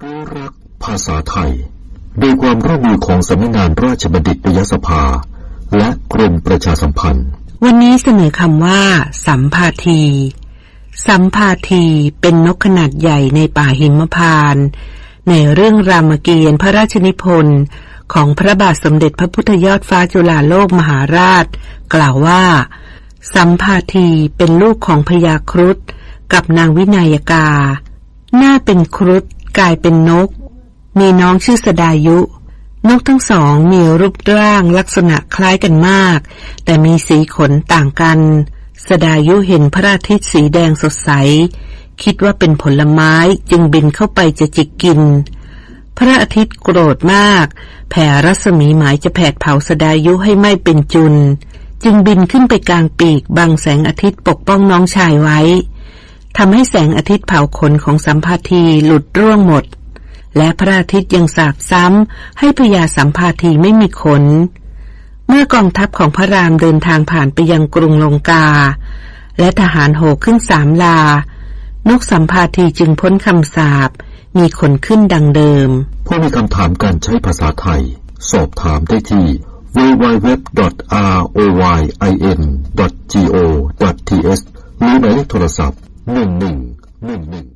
รู้รักภาษาไทยโดยความร่วมมือของสำนักงานราชบัณฑิตยสภาและกรมประชาสัมพันธ์วันนี้เสนอคำว่าสัมภาทีสัมภาทีเป็นนกขนาดใหญ่ในป่าหิมพานต์ในเรื่องรามเกียรติ์พระราชนิพนธ์ของพระบาทสมเด็จพระพุทธยอดฟ้าจุฬาโลกมหาราชกล่าวว่าสัมภาทีเป็นลูกของพญาครุฑกับนางวินัยกาหน้าเป็นครุฑกลายเป็นนกมีน้องชื่อสดายุนกทั้งสองมีรูปร่างลักษณะคล้ายกันมากแต่มีสีขนต่างกันสดายุเห็นพระอาทิตย์สีแดงสดใสคิดว่าเป็นผลไม้จึงบินเข้าไปจะจิกกินพระอาทิตย์โกรธมากแผ่รัศมีหมายจะแผดเผาสดายุให้ไหม้เป็นจุลจึงบินขึ้นไปกลางปีกบังแสงอาทิตย์ปกป้องน้องชายไว้ทำให้แสงอาทิตย์เผาขนของสัมภาทีหลุดร่วงหมดและพระอาทิตย์ยังสาบซ้ำให้พญาสัมภาทีไม่มีขนเมื่อกองทัพของพระรามเดินทางผ่านไปยังกรุงลงกาและทหารโห่ขึ้น3 ลานกสัมภาทีจึงพ้นคำสาปมีขนขึ้นดังเดิมผู้มีคำถามการใช้ภาษาไทยสอบถามได้ที่ www.royin.go.th หรือหมายเลขโทรศัพท์1111